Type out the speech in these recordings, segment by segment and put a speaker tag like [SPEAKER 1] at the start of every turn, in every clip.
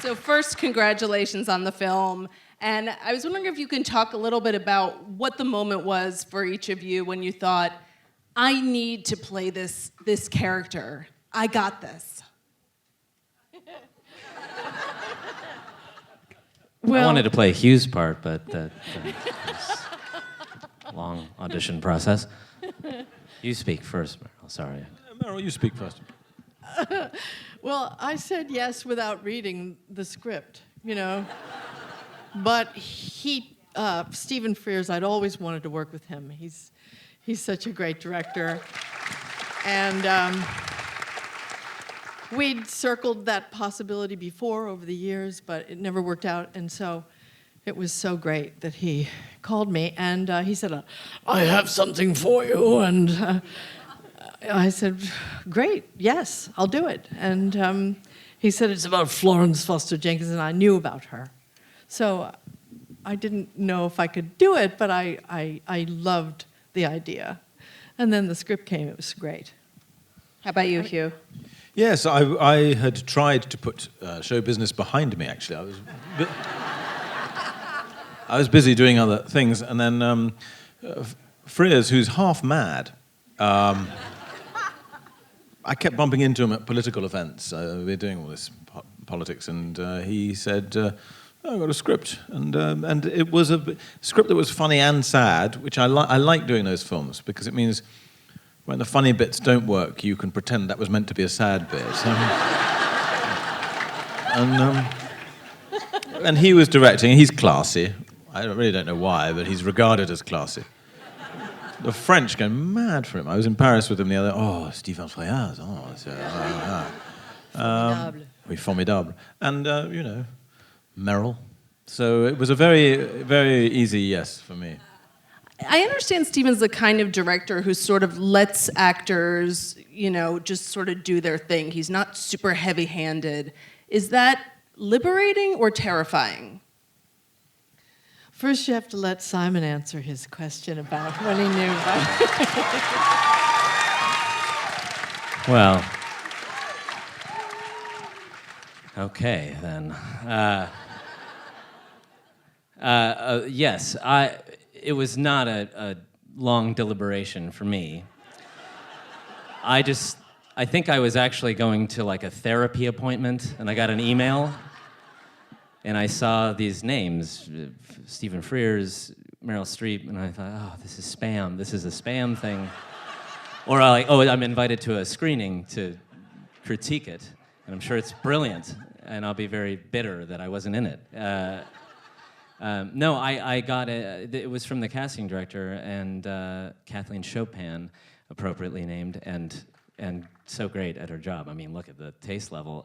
[SPEAKER 1] So first, congratulations on the film. And I was wondering if you can talk a little bit about what the moment was for each of you when you thought, I need to play this character. I got this.
[SPEAKER 2] Well, I wanted to play Hugh's part, but that was a long audition process. You speak first, Meryl. Sorry.
[SPEAKER 3] Meryl, you speak first.
[SPEAKER 4] Well, I said yes without reading the script, you know. But Stephen Frears, I'd always wanted to work with him. He's such a great director. And we'd circled that possibility before over the years, but it never worked out. And so it was so great that he called me, and he said, I have something for you. And I said, great, yes, I'll do it. And he said, it's about Florence Foster Jenkins, and I knew about her. So I didn't know if I could do it, but I loved the idea. And then the script came, it was great.
[SPEAKER 1] How about you, Hugh?
[SPEAKER 3] Yes, I had tried to put show business behind me, actually. I was busy doing other things, and then Frears, who's half mad, I kept bumping into him at political events. We're doing all this politics, and he said, I've got a script. And it was a script that was funny and sad, which I like doing those films, because it means when the funny bits don't work, you can pretend that was meant to be a sad bit. And he was directing, and he's classy. I really don't know why, but he's regarded as classy. The French go mad for him. I was in Paris with him the other. Stephen Frears.
[SPEAKER 4] Formidable.
[SPEAKER 3] Oui, formidable. And Meryl. So it was a very, very easy yes for me.
[SPEAKER 1] I understand Stephen's the kind of director who sort of lets actors, just sort of do their thing. He's not super heavy-handed. Is that liberating or terrifying?
[SPEAKER 4] First, you have to let Simon answer his question about what he knew about it.
[SPEAKER 2] Well, okay, then. Yes, it was not a long deliberation for me. I think I was actually going to like a therapy appointment, and I got an email, and I saw these names, Stephen Frears, Meryl Streep, and I thought, oh, this is spam. This is a spam thing. Or I'm invited to a screening to critique it, and I'm sure it's brilliant, and I'll be very bitter that I wasn't in it. No, I got it. It was from the casting director, and Kathleen Chopin, appropriately named, and so great at her job. I mean, look at the taste level.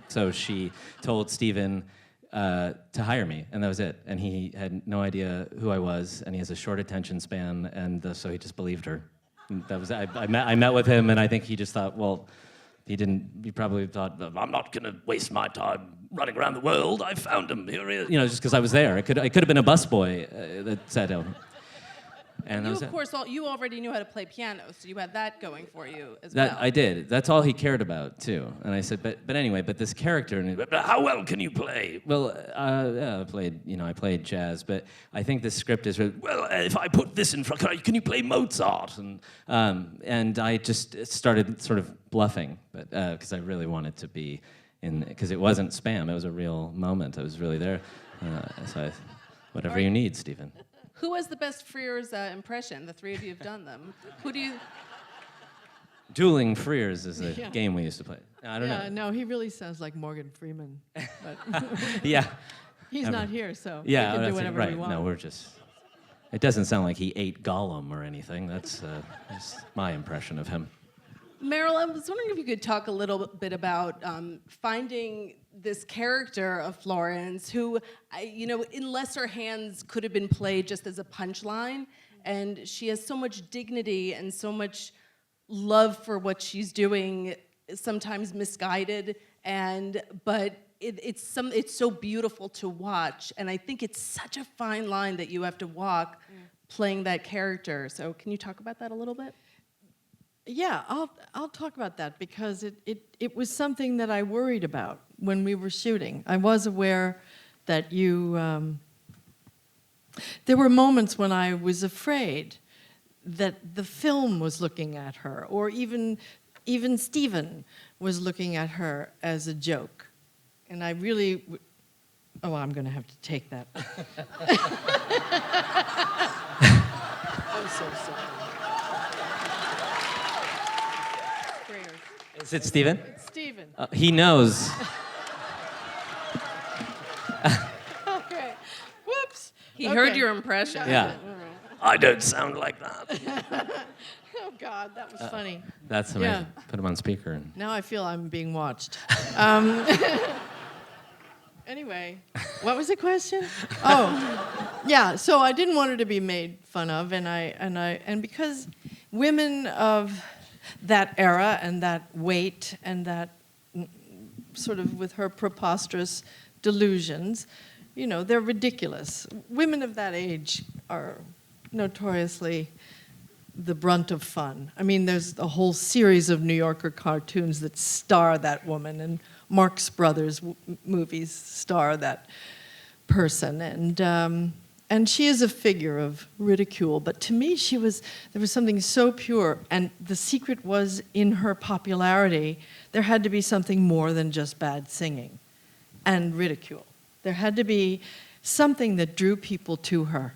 [SPEAKER 2] So she told Stephen to hire me, and that was it. And he had no idea who I was, and he has a short attention span, and so he just believed her. And that was I met with him, and I think he just thought, well, he probably thought, I'm not going to waste my time running around the world. I found him here, just because I was there. It could have been a busboy that sat down. And
[SPEAKER 1] you, of course, you already knew how to play piano, so you had that going for you as
[SPEAKER 2] well.
[SPEAKER 1] Well.
[SPEAKER 2] I did. That's all he cared about, too. And I said, but anyway, this character, but how well can you play? Well, I played jazz, but I think this script is, well, if I put this in front, can you play Mozart? And I just started sort of bluffing, but because I really wanted to be because it wasn't spam, it was a real moment. I was really there. Whatever you need, Stephen.
[SPEAKER 1] Who has the best Frears impression? The three of you have done them. Who do you...
[SPEAKER 2] Dueling Frears is a game we used to play. I don't know.
[SPEAKER 4] No, he really sounds like Morgan Freeman. But
[SPEAKER 2] yeah.
[SPEAKER 4] He's not here, so
[SPEAKER 2] we
[SPEAKER 4] can do whatever
[SPEAKER 2] right.
[SPEAKER 4] we want.
[SPEAKER 2] No, it doesn't sound like he ate Gollum or anything. That's just my impression of him.
[SPEAKER 1] Meryl, I was wondering if you could talk a little bit about finding this character of Florence who, in lesser hands could have been played just as a punchline, and she has so much dignity and so much love for what she's doing, sometimes misguided, but it's so beautiful to watch, and I think it's such a fine line that you have to walk playing that character. So can you talk about that a little bit?
[SPEAKER 4] Yeah, I'll talk about that because it was something that I worried about when we were shooting. I was aware that there were moments when I was afraid that the film was looking at her, or even Stephen was looking at her as a joke. And I really, oh, I'm going to have to take that. I'm so sorry.
[SPEAKER 2] Is it Stephen?
[SPEAKER 4] It's Stephen.
[SPEAKER 2] He knows.
[SPEAKER 4] Okay. Whoops.
[SPEAKER 1] He heard
[SPEAKER 4] Okay.
[SPEAKER 1] your impression.
[SPEAKER 2] Yeah. I don't sound like that.
[SPEAKER 4] Oh, God, that was funny.
[SPEAKER 2] That's amazing.
[SPEAKER 4] Yeah.
[SPEAKER 2] Put him on speaker. And
[SPEAKER 4] Now I feel I'm being watched. Anyway, what was the question? Oh, yeah. So I didn't want her to be made fun of, and because women of that era and that weight and that sort of with her preposterous delusions, you know, they're ridiculous. Women of that age are notoriously the brunt of fun. I mean, there's a whole series of New Yorker cartoons that star that woman, and Marx Brothers movies star that person, and she is a figure of ridicule. But to me, there was something so pure, and the secret was in her popularity. There had to be something more than just bad singing and ridicule. There had to be something that drew people to her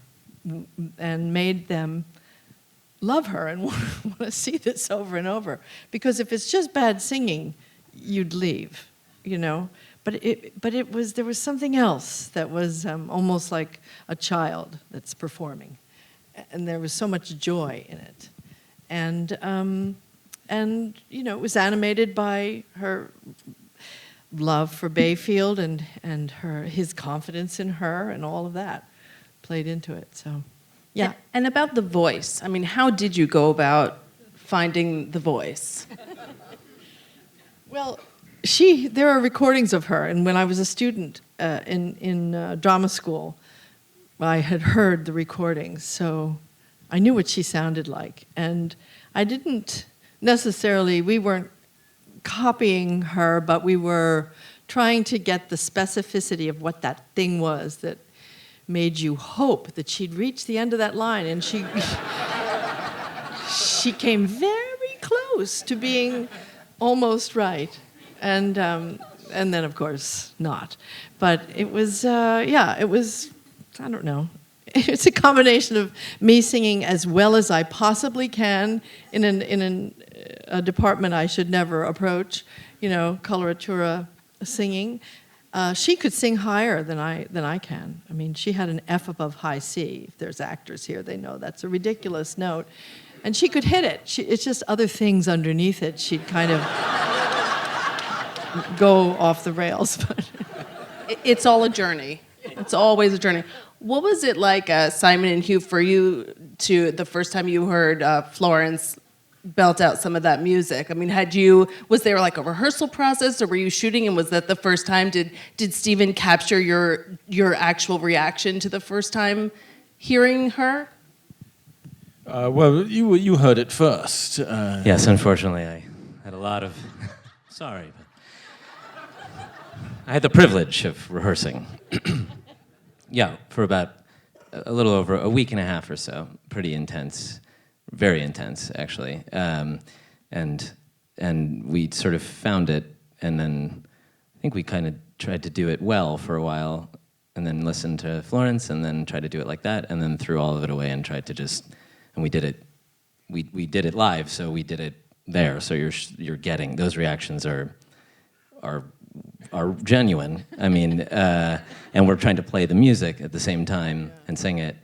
[SPEAKER 4] and made them love her and want to see this over and over. Because if it's just bad singing, you'd leave, you know. But there was something else that was almost like a child that's performing, and there was so much joy in it, and you know, it was animated by her love for Bayfield and his confidence in her, and all of that played into it. So, yeah.
[SPEAKER 1] And about the voice, I mean, how did you go about finding the voice?
[SPEAKER 4] Well, there are recordings of her, and when I was a student in drama school, I had heard the recordings, so I knew what she sounded like. And I didn't necessarily, we weren't copying her, but we were trying to get the specificity of what that thing was that made you hope that she'd reach the end of that line, and she came very close to being almost right. And then, of course, not. But it was, it was, I don't know. It's a combination of me singing as well as I possibly can in a department I should never approach, you know, coloratura singing. She could sing higher than I can. I mean, she had an F above high C. If there's actors here, they know that's a ridiculous note. And she could hit it. It's just other things underneath it. She'd kind of go off the rails. But
[SPEAKER 1] It's all a journey. It's always a journey. What was it like, Simon and Hugh, for you the first time you heard Florence belt out some of that music? I mean, was there like a rehearsal process, or were you shooting, and was that the first time? Did Stephen capture your actual reaction to the first time hearing her?
[SPEAKER 3] Well, you heard it first.
[SPEAKER 2] yes, unfortunately, I had a lot of. Sorry, but I had the privilege of rehearsing. Yeah, for about a little over a week and a half or so. Pretty intense, very intense, actually. And we sort of found it, and then I think we kind of tried to do it well for a while, and then listened to Florence, and then tried to do it like that, and then threw all of it away and tried to and we did it. We did it live, so we did it there. So you're getting those reactions are genuine. I mean, and we're trying to play the music at the same time and sing it,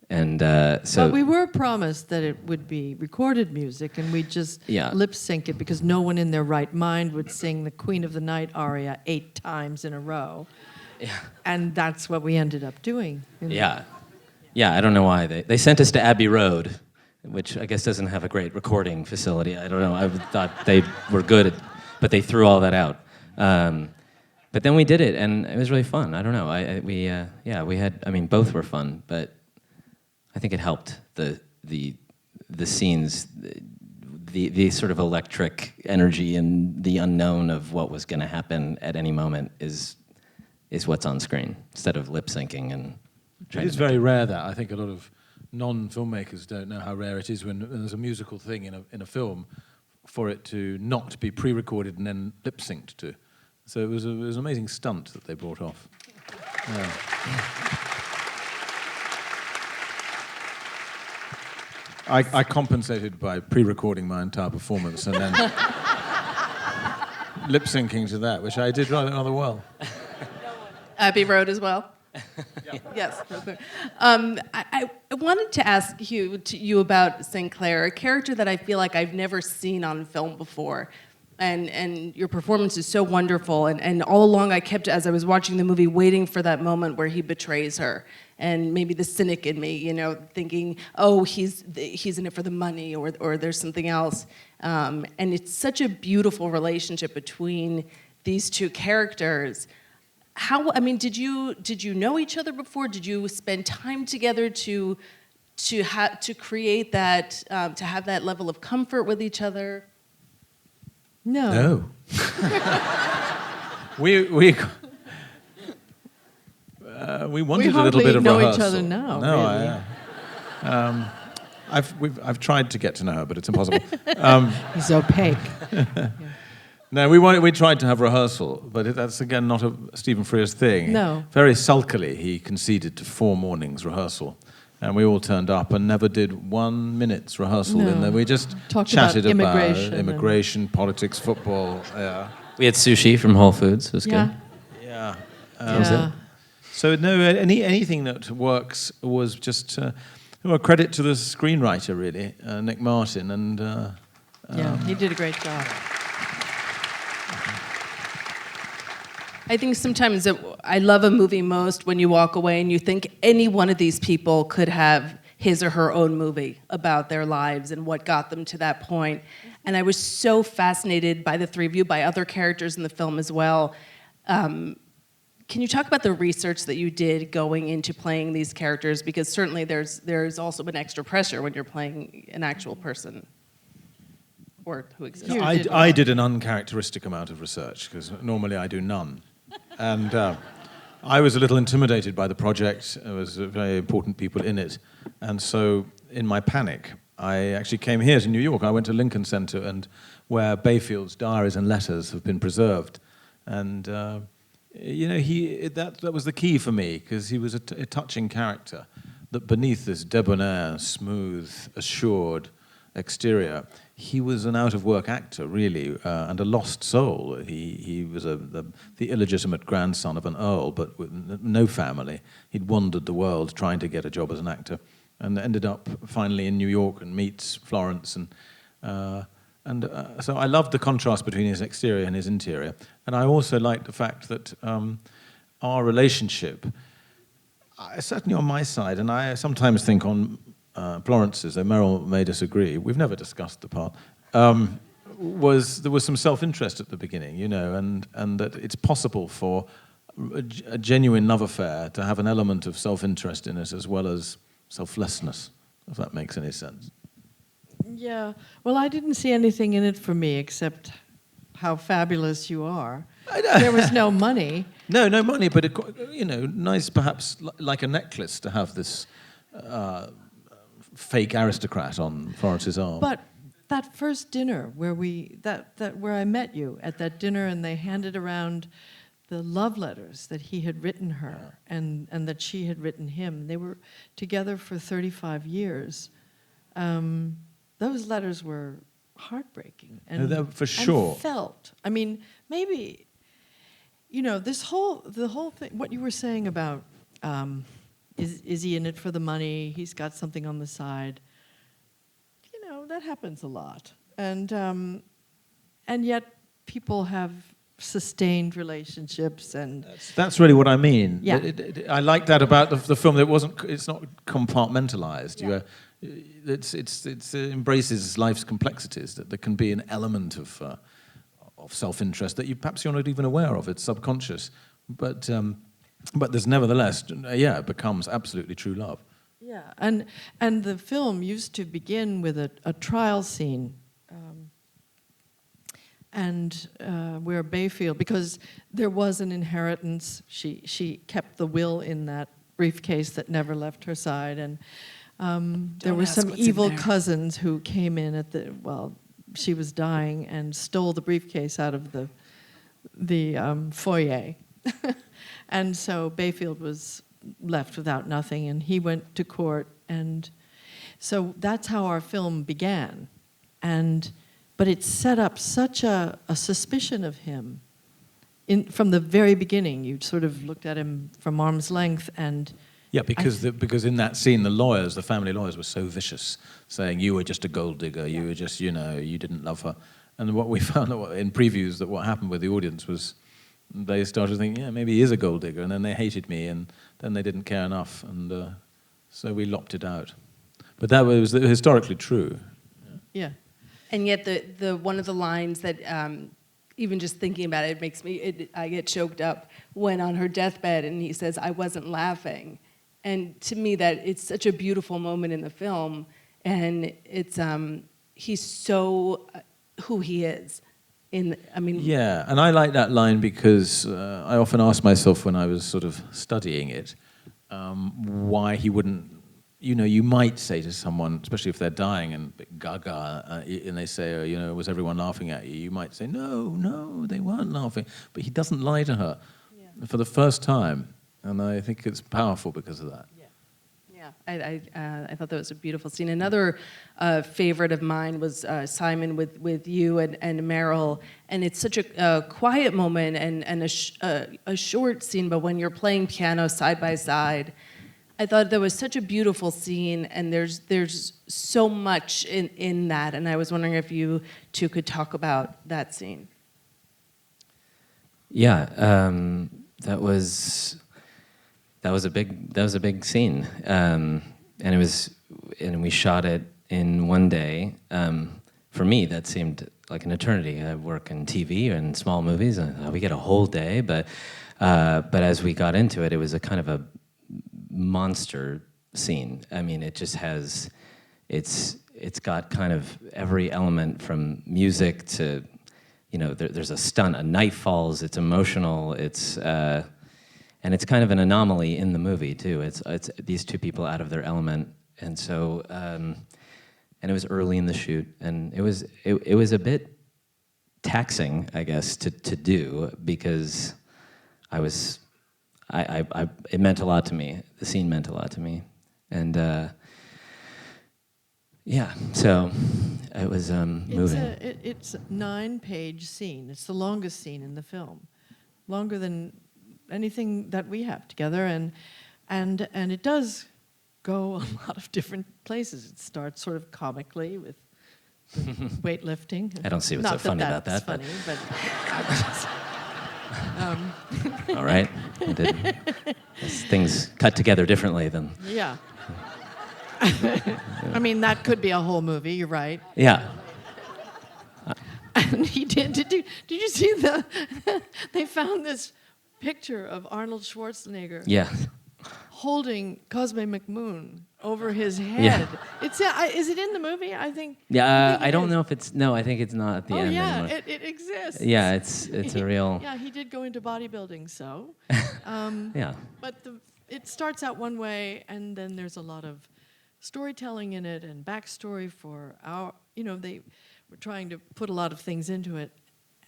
[SPEAKER 2] and so.
[SPEAKER 4] But we were promised that it would be recorded music, and we'd just lip sync it because no one in their right mind would sing the Queen of the Night aria 8 times in a row.
[SPEAKER 2] Yeah.
[SPEAKER 4] And that's what we ended up doing.
[SPEAKER 2] Yeah. Yeah, I don't know why. They sent us to Abbey Road, which I guess doesn't have a great recording facility. I don't know. I thought they were good, but they threw all that out. But then we did it, and it was really fun. I don't know. We had. I mean, both were fun, but I think it helped the scenes. the sort of electric energy and the unknown of what was going to happen at any moment is what's on screen instead of lip syncing and.
[SPEAKER 3] It is very rare that I think a lot of non-filmmakers don't know how rare it is when there's a musical thing in a film for it to not be pre-recorded and then lip synced to. So it was an amazing stunt that they brought off. Yeah. I compensated by pre-recording my entire performance and then lip syncing to that, which I did rather well.
[SPEAKER 1] Abbey Road as well. Yes. I wanted to ask you about St. Clair, a character that I feel like I've never seen on film before. And your performance is so wonderful. And all along I kept, as I was watching the movie, waiting for that moment where he betrays her. And maybe the cynic in me, thinking, oh, he's in it for the money or there's something else. And it's such a beautiful relationship between these two characters. Did you know each other before? Did you spend time together to create that, to have that level of comfort with each other?
[SPEAKER 4] No.
[SPEAKER 3] We wanted a little bit of rehearsal.
[SPEAKER 4] We hardly know each other now.
[SPEAKER 3] No,
[SPEAKER 4] really.
[SPEAKER 3] I've tried to get to know her, but it's impossible.
[SPEAKER 4] He's opaque.
[SPEAKER 3] No, we tried to have rehearsal, but that's again not a Stephen Frears thing.
[SPEAKER 4] No.
[SPEAKER 3] Very sulkily, he conceded to 4 mornings rehearsal, and we all turned up and never did 1 minute's rehearsal in there. We just chatted about immigration, politics, football. Yeah.
[SPEAKER 2] We had sushi from Whole Foods. It was good.
[SPEAKER 3] Yeah.
[SPEAKER 4] Yeah.
[SPEAKER 3] So no, anything that works was just credit to the screenwriter, really, Nick Martin, and
[SPEAKER 4] he did a great job.
[SPEAKER 1] I think sometimes I love a movie most when you walk away and you think any one of these people could have his or her own movie about their lives and what got them to that point. And I was so fascinated by the three of you, by other characters in the film as well. Can you talk about the research that you did going into playing these characters? Because certainly there's also an extra pressure when you're playing an actual person or who exists.
[SPEAKER 3] I did an uncharacteristic amount of research because normally I do none. And I was a little intimidated by the project. There was very important people in it. And so in my panic, I actually came here to New York. I went to Lincoln Center, and where Bayfield's diaries and letters have been preserved. And, that was the key for me, because he was a touching character, that beneath this debonair, smooth, assured exterior, he was an out-of-work actor, really, and a lost soul. He was the illegitimate grandson of an earl, but with no family. He'd wandered the world trying to get a job as an actor, and ended up finally in New York and meets Florence. So I loved the contrast between his exterior and his interior. And I also liked the fact that our relationship, certainly on my side, and I sometimes think on Florence's, though Meryl may disagree, we've never discussed the part, there was some self-interest at the beginning, and that it's possible for a genuine love affair to have an element of self-interest in it as well as selflessness, if that makes any sense.
[SPEAKER 4] Yeah, well, I didn't see anything in it for me except how fabulous you are. There was no money.
[SPEAKER 3] No money, but nice, perhaps like a necklace to have this fake aristocrat on Florence's arm.
[SPEAKER 4] But that first dinner where where I met you at that dinner, and they handed around the love letters that he had written her and that she had written him. They were together for 35 years. Those letters were heartbreaking and
[SPEAKER 3] for sure.
[SPEAKER 4] And felt. I mean, maybe the whole thing. What you were saying about is he in it for the money? He's got something on the side. That happens a lot, and yet people have sustained relationships, and
[SPEAKER 3] that's really what I mean.
[SPEAKER 4] Yeah.
[SPEAKER 3] I like that about the film. It's not compartmentalized. Yeah. It embraces life's complexities. That there can be an element of self-interest that perhaps you're not even aware of. It's subconscious, but there's nevertheless, it becomes absolutely true love.
[SPEAKER 4] Yeah, and the film used to begin with a trial scene where Bayfield, because there was an inheritance, she kept the will in that briefcase that never left her side, and there were
[SPEAKER 1] ask
[SPEAKER 4] some
[SPEAKER 1] what's in
[SPEAKER 4] evil
[SPEAKER 1] there.
[SPEAKER 4] cousins who came in she was dying and stole the briefcase out of the foyer. And so Bayfield was left without nothing, and he went to court, and so that's how our film began. But it set up such a suspicion of him from the very beginning. You sort of looked at him from arm's length, and
[SPEAKER 3] Yeah, because in that scene, the family lawyers were so vicious, saying you were just a gold digger, you were just, you didn't love her. And what we found in previews, that what happened with the audience was they started thinking, yeah, maybe he is a gold digger, and then they hated me, and then they didn't care enough, and so we lopped it out. But that was historically true.
[SPEAKER 4] yeah.
[SPEAKER 1] And yet, the one of the lines that, even just thinking about it, makes me, I get choked up, when on her deathbed, and he says, "I wasn't laughing." And to me, that it's such a beautiful moment in the film, and it's he's so who he is.
[SPEAKER 3] Yeah, and I like that line because I often ask myself when I was sort of studying it, why he wouldn't. You might say to someone, especially if they're dying and a bit gaga, and they say, was everyone laughing at you? You might say, no, they weren't laughing. But he doesn't lie to her for the first time, and I think it's powerful because of that.
[SPEAKER 1] Yeah, I thought that was a beautiful scene. Another favorite of mine was Simon with you and Meryl, and it's such a quiet moment and a short scene, but when you're playing piano side by side, I thought that was such a beautiful scene, and there's so much in that, and I was wondering if you two could talk about that scene.
[SPEAKER 2] Yeah, that was a big scene, and we shot it in one day. For me, that seemed like an eternity. I work in TV and small movies, and we get a whole day. But as we got into it, it was a kind of a monster scene. I mean, it just has, it's got kind of every element from music to, there's a stunt, a knife falls, it's emotional, and it's kind of an anomaly in the movie too. It's these two people out of their element, and so, and it was early in the shoot, and it was a bit taxing, I guess, to do, because it meant a lot to me. The scene meant a lot to me, and yeah, so it was moving.
[SPEAKER 4] It's a 9-page scene. It's the longest scene in the film, longer than anything that we have together, and it does go a lot of different places. It starts sort of comically with the weightlifting.
[SPEAKER 2] I don't see what's so funny about that.
[SPEAKER 4] Funny, but
[SPEAKER 2] all right, things cut together differently than.
[SPEAKER 4] Yeah. I mean, that could be a whole movie. You're right.
[SPEAKER 2] Yeah.
[SPEAKER 4] And he did. Did you see they found this picture of Arnold Schwarzenegger.
[SPEAKER 2] Yeah.
[SPEAKER 4] Holding Cosme McMoon over his head.
[SPEAKER 2] Yeah.
[SPEAKER 4] Is it in the movie? I think.
[SPEAKER 2] Yeah, I don't know if it's. No, I think it's not at the end.
[SPEAKER 4] Oh yeah,
[SPEAKER 2] anymore.
[SPEAKER 4] it exists.
[SPEAKER 2] Yeah, it's a real.
[SPEAKER 4] Yeah, he did go into bodybuilding, so.
[SPEAKER 2] Yeah.
[SPEAKER 4] But it starts out one way, and then there's a lot of storytelling in it and backstory for our. They were trying to put a lot of things into it,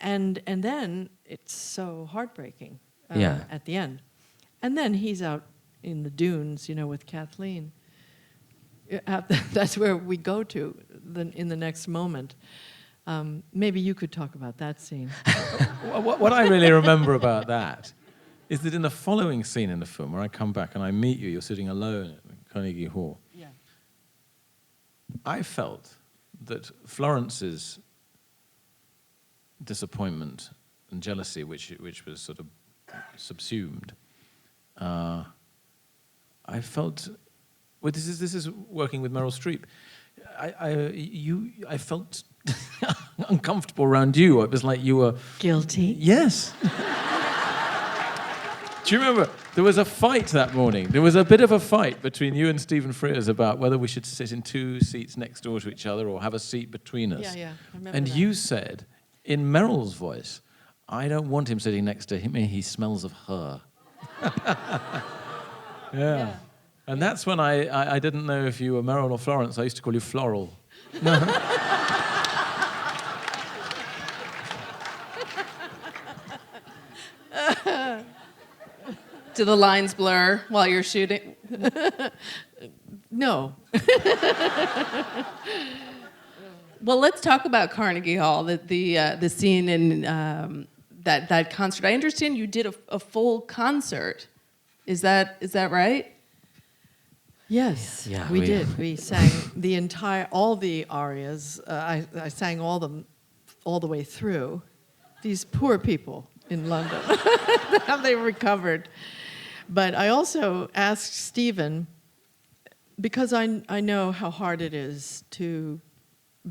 [SPEAKER 4] and then it's so heartbreaking. At the end, and then he's out in the dunes, with Kathleen. That's where we go to in the next moment. Maybe you could talk about that scene.
[SPEAKER 3] What I really remember about that is that in the following scene in the film, where I come back and I meet you, you're sitting alone at Carnegie Hall.
[SPEAKER 4] Yeah.
[SPEAKER 3] I felt that Florence's disappointment and jealousy, which was sort of subsumed, I felt. Well, this is working with Meryl Streep. I felt uncomfortable around you. It was like you were
[SPEAKER 4] guilty.
[SPEAKER 3] Yes. Do you remember? There was a fight that morning. There was a bit of a fight between you and Stephen Frears about whether we should sit in 2 seats next door to each other or have a seat between us.
[SPEAKER 4] Yeah, I remember
[SPEAKER 3] And
[SPEAKER 4] that.
[SPEAKER 3] you said, in Meryl's voice, I don't want him sitting next to me. He smells of her. Yeah. And that's when I didn't know if you were Meryl or Florence. I used to call you Floral.
[SPEAKER 1] Do the lines blur while you're shooting?
[SPEAKER 4] No.
[SPEAKER 1] Well, let's talk about Carnegie Hall, the scene in that concert. I understand you did a full concert. Is that right?
[SPEAKER 4] Yes,
[SPEAKER 2] Yeah,
[SPEAKER 4] we
[SPEAKER 2] we-
[SPEAKER 4] did. We sang all the arias. I sang all the way through. These poor people in London, how they recovered. But I also asked Stephen, because I know how hard it is to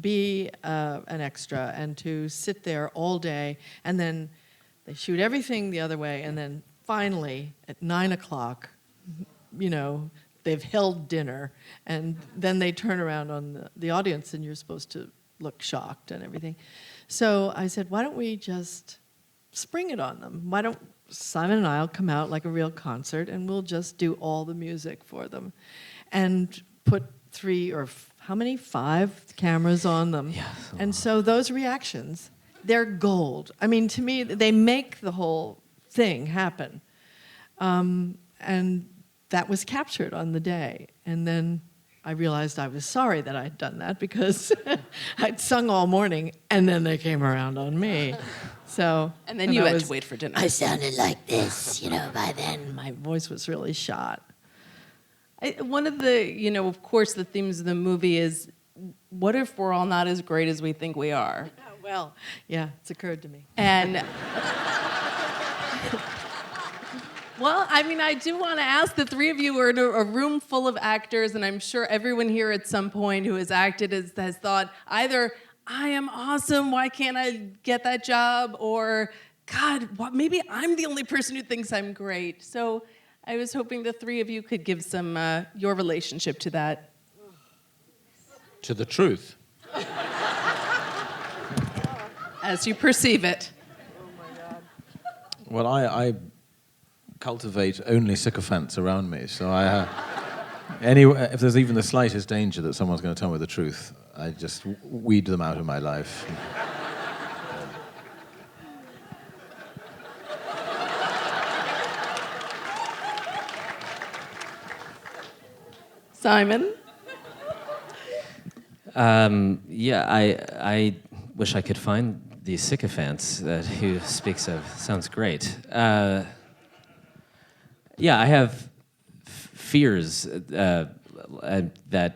[SPEAKER 4] be an extra and to sit there all day, and then they shoot everything the other way, and then finally at 9 o'clock, they've held dinner, and then they turn around on the audience, and you're supposed to look shocked and everything. So I said, why don't we just spring it on them? Why don't Simon and I'll come out like a real concert, and we'll just do all the music for them, and put 3 or how many? 5 cameras on them.
[SPEAKER 2] Yeah,
[SPEAKER 4] And so those reactions, they're gold. I mean, to me, they make the whole thing happen. And that was captured on the day. And then I realized I was sorry that I'd done that, because I'd sung all morning, and then they came around on me. So,
[SPEAKER 1] And then you
[SPEAKER 4] I
[SPEAKER 1] had
[SPEAKER 4] was-
[SPEAKER 1] to wait for dinner.
[SPEAKER 4] I sounded like this, by then. My voice was really shot.
[SPEAKER 1] One of the, of course, the themes of the movie is, what if we're all not as great as we think we are?
[SPEAKER 4] Well, yeah, it's occurred to me.
[SPEAKER 1] And well, I mean, I do want to ask, the three of you are in a room full of actors, and I'm sure everyone here at some point who has acted has thought either, I am awesome, why can't I get that job? Or, God, maybe I'm the only person who thinks I'm great. So I was hoping the three of you could give some, your relationship to that.
[SPEAKER 3] To the truth.
[SPEAKER 1] As you perceive it.
[SPEAKER 3] Well, I cultivate only sycophants around me, so if there's even the slightest danger that someone's going to tell me the truth, I just weed them out of my life.
[SPEAKER 1] Simon?
[SPEAKER 2] Yeah, I wish I could find these sycophants that Hugh speaks of. Sounds great. Yeah, I have fears that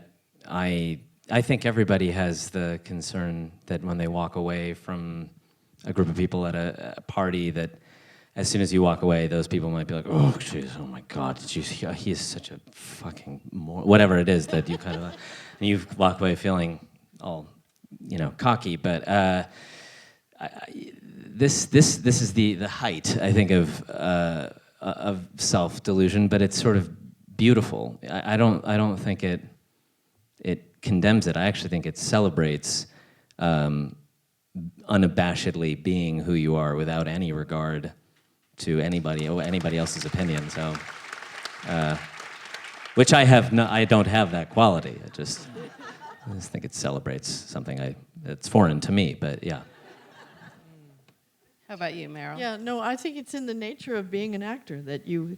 [SPEAKER 2] I think everybody has the concern that when they walk away from a group of people at a party, that as soon as you walk away, those people might be like, oh, jeez, oh my God, did you see, he is such a fucking whatever it is that you kind of, and you walk away feeling all, cocky. But this is the height, I think, of self-delusion, but it's sort of beautiful. I don't think it condemns it. I actually think it celebrates unabashedly being who you are without any regard to anybody else's opinion. So, which I don't have that quality. I just think it celebrates something it's foreign to me. But yeah.
[SPEAKER 1] How about you, Meryl?
[SPEAKER 4] Yeah, no, I think it's in the nature of being an actor that you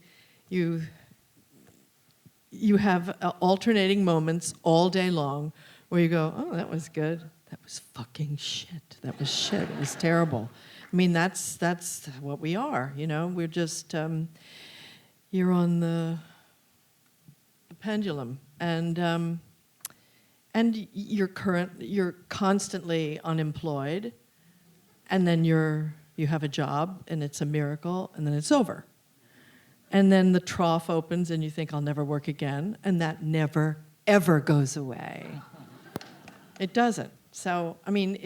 [SPEAKER 4] have alternating moments all day long where you go, oh, that was good. That was fucking shit. That was shit. It was terrible. I mean, that's what we are, We're just, you're on the pendulum, and you're constantly unemployed, and then you have a job, and it's a miracle, and then it's over. And then the trough opens, and you think, I'll never work again, and that never, ever goes away. It doesn't. So, I mean,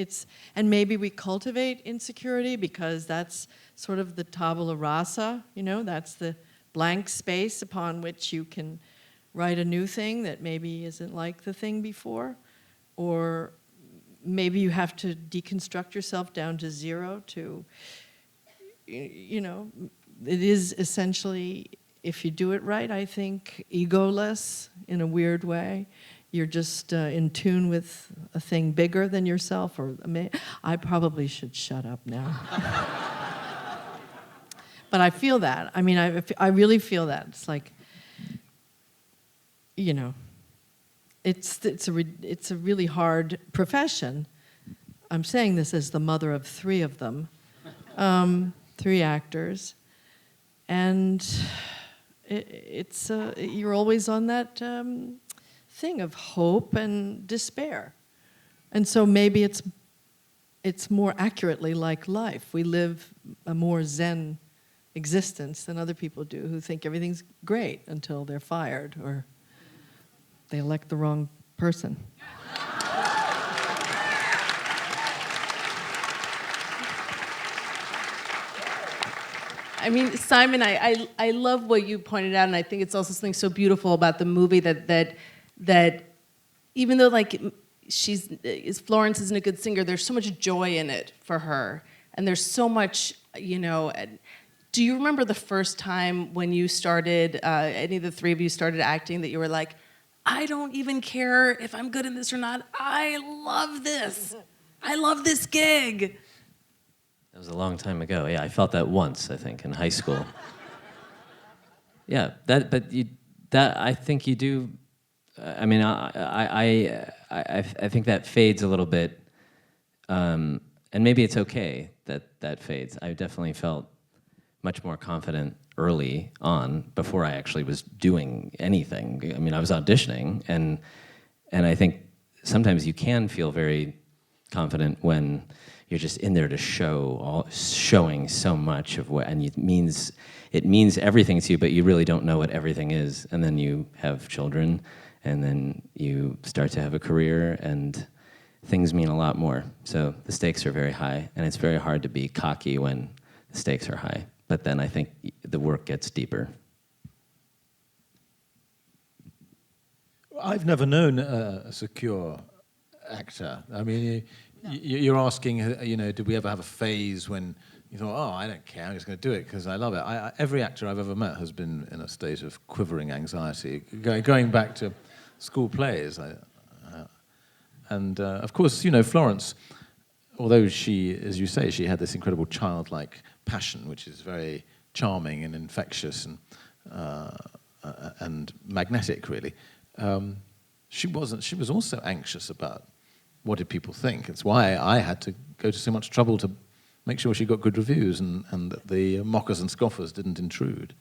[SPEAKER 4] and maybe we cultivate insecurity because that's sort of the tabula rasa, that's the blank space upon which you can write a new thing that maybe isn't like the thing before. Or maybe you have to deconstruct yourself down to zero to, you know, it is essentially, if you do it right, I think, egoless in a weird way. You're just in tune with a thing bigger than yourself, or I probably should shut up now. But I feel that. I mean, I really feel that. It's like, you know, it's a really hard profession. I'm saying this as the mother of 3 of them, 3 actors, and you're always on that thing of hope and despair, and so maybe it's more accurately like life. We live a more Zen existence than other people do, who think everything's great until they're fired or they elect the wrong person.
[SPEAKER 1] I mean, Simon, I love what you pointed out, and I think it's also something so beautiful about the movie that even though like Florence isn't a good singer, there's so much joy in it for her, and there's so much, you know. Do you remember the first time when you started, any of the 3 of you started acting, that you were like, I don't even care if I'm good in this or not. I love this. I love this gig.
[SPEAKER 2] That was a long time ago. Yeah, I felt that once, I think, in high school. Yeah, I think you do. I mean, I think that fades a little bit, and maybe it's okay that fades. I definitely felt much more confident early on, before I actually was doing anything. I mean, I was auditioning, and I think sometimes you can feel very confident when you're just in there to showing so much of what, and it means everything to you, but you really don't know what everything is. And then you have children, and then you start to have a career, and things mean a lot more. So the stakes are very high, and it's very hard to be cocky when the stakes are high. But then I think the work gets deeper.
[SPEAKER 3] I've never known a secure actor. I mean, you're asking, you know, did we ever have a phase when you thought, oh, I don't care, I'm just going to do it because I love it. Every actor I've ever met has been in a state of quivering anxiety, going back to school plays. And of course, you know, Florence, although she, as you say, she had this incredible childlike passion, which is very charming and infectious and magnetic, really. She was also anxious about what did people think. It's why I had to go to so much trouble to make sure she got good reviews and that the mockers and scoffers didn't intrude.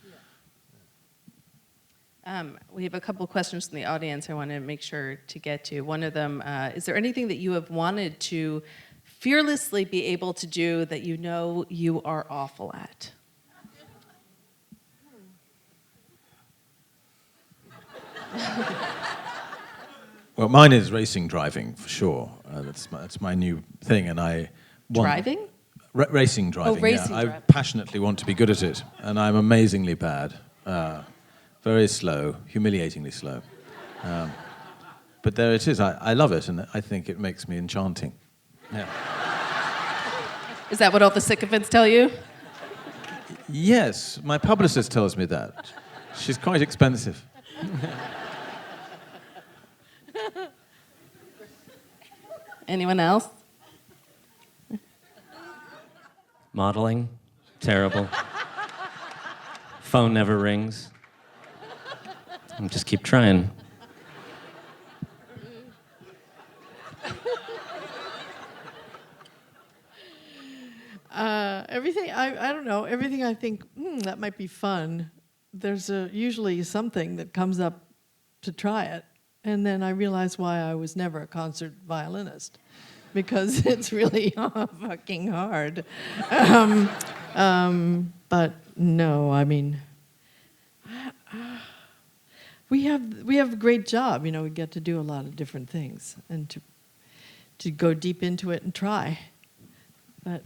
[SPEAKER 1] We have a couple of questions from the audience I want to make sure to get to. One of them, is there anything that you have wanted to fearlessly be able to do that you know you are awful at?
[SPEAKER 3] Well, mine is racing driving, for sure. That's my new thing, and I want...
[SPEAKER 1] Driving?
[SPEAKER 3] Racing driving,
[SPEAKER 1] Oh, racing
[SPEAKER 3] yeah.
[SPEAKER 1] driving.
[SPEAKER 3] I passionately want to be good at it, and I'm amazingly bad. Very slow, humiliatingly slow. But there it is. I love it, and I think it makes me enchanting. Yeah.
[SPEAKER 1] Is that what all the sycophants tell you?
[SPEAKER 3] Yes, my publicist tells me that. She's quite expensive.
[SPEAKER 1] Anyone else?
[SPEAKER 2] Modeling, terrible. Phone never rings. Just keep trying.
[SPEAKER 4] Everything, I don't know, everything I think, that might be fun. There's usually something that comes up to try it. And then I realize why I was never a concert violinist, because it's really fucking hard. But no, I mean, we have a great job. You know, we get to do a lot of different things and to go deep into it and try. But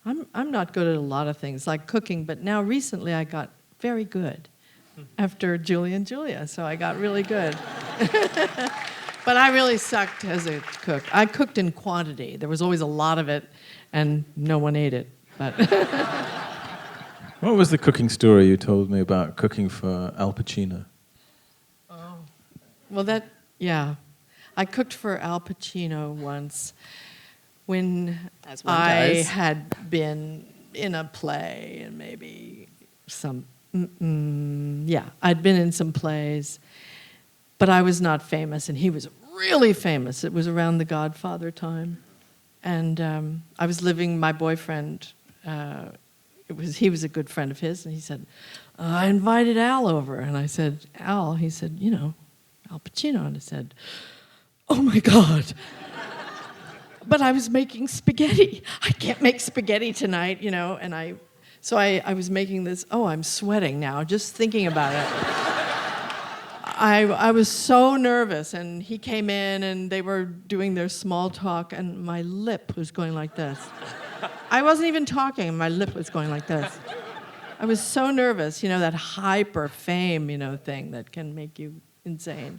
[SPEAKER 4] I'm not good at a lot of things, like cooking. But now recently I got very good after Julie and Julia, so I got really good. But I really sucked as a cook. I cooked in quantity. There was always a lot of it, and no one ate it. But
[SPEAKER 3] What was the cooking story you told me about cooking for Al Pacino?
[SPEAKER 4] well, I cooked for Al Pacino once when
[SPEAKER 1] As one
[SPEAKER 4] I
[SPEAKER 1] does.
[SPEAKER 4] had been in a play and maybe I'd been in some plays, but I was not famous, and he was really famous. It was around The Godfather time, and I was living. My boyfriend, he was a good friend of his, and he said, "I invited Al over," and I said, "Al?" He said, Al Pacino, and I said, "Oh my God." But I was making spaghetti. I can't make spaghetti tonight, and I was making this. Oh, I'm sweating now just thinking about it. I was so nervous, and he came in, and they were doing their small talk, and my lip was going like this. I wasn't even talking, and my lip was going like this. I was so nervous, that hyper fame, thing that can make you insane.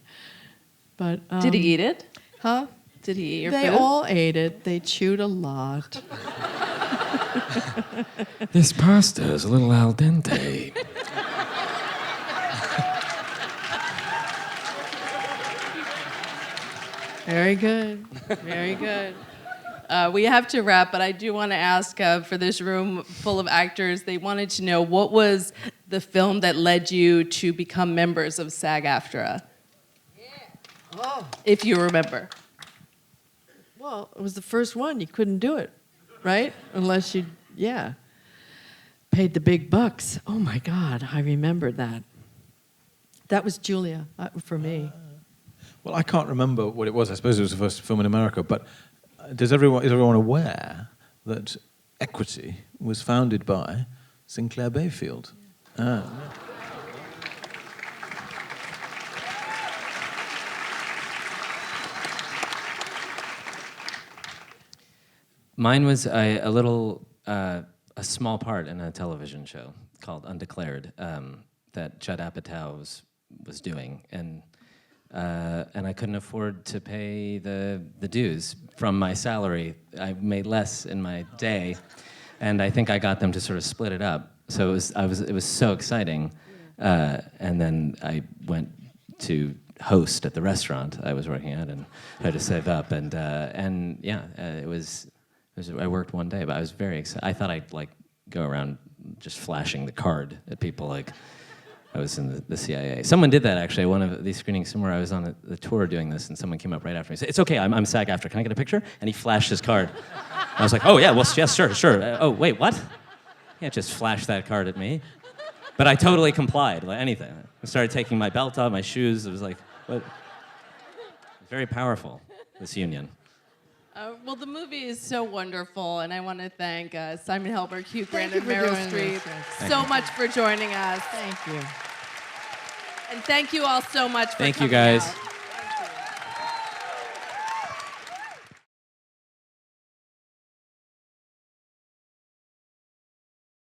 [SPEAKER 4] But
[SPEAKER 1] Did he eat it?
[SPEAKER 4] Huh?
[SPEAKER 1] Did he eat your
[SPEAKER 4] They
[SPEAKER 1] food?
[SPEAKER 4] all ate it. They chewed a lot.
[SPEAKER 2] This pasta is a little al dente.
[SPEAKER 4] Very good. Very good.
[SPEAKER 1] We have to wrap, but I do want to ask for this room full of actors, they wanted to know what was the film that led you to become members of SAG-AFTRA? If you remember.
[SPEAKER 4] Well, it was the first one. You couldn't do it, right? Unless you, paid the big bucks. Oh my God, I remember that. That was Julia for me.
[SPEAKER 3] Well, I can't remember what it was. I suppose it was the first film in America. But is everyone aware that Equity was founded by Clair Bayfield?
[SPEAKER 2] Mine was a small part in a television show called Undeclared that Judd Apatow was doing, and I couldn't afford to pay the dues from my salary. I made less in my day, and I think I got them to sort of split it up. So it was so exciting, and then I went to host at the restaurant I was working at and tried to save up, and it was. I worked one day, but I was very excited. I thought I'd go around just flashing the card at people like I was in the CIA. Someone did that actually. One of these screenings somewhere. I was on the tour doing this, and someone came up right after me and said, "It's okay, I'm SAG-AFTRA. Can I get a picture?" And he flashed his card. I was like, "Oh yeah, well yes, sure. Oh wait, what? You can't just flash that card at me." But I totally complied. Anything. I started taking my belt off, my shoes. It was like, what? Very powerful. This union.
[SPEAKER 1] Well, the movie is so wonderful, and I want to thank Simon Helberg, Hugh Grant,
[SPEAKER 4] Thank
[SPEAKER 1] and
[SPEAKER 4] you for
[SPEAKER 1] Meryl
[SPEAKER 4] doing
[SPEAKER 1] Streep
[SPEAKER 4] this.
[SPEAKER 1] so much for joining us.
[SPEAKER 4] Thank you.
[SPEAKER 1] And thank you all so much for
[SPEAKER 2] Thank you,
[SPEAKER 1] coming
[SPEAKER 2] guys.
[SPEAKER 1] out.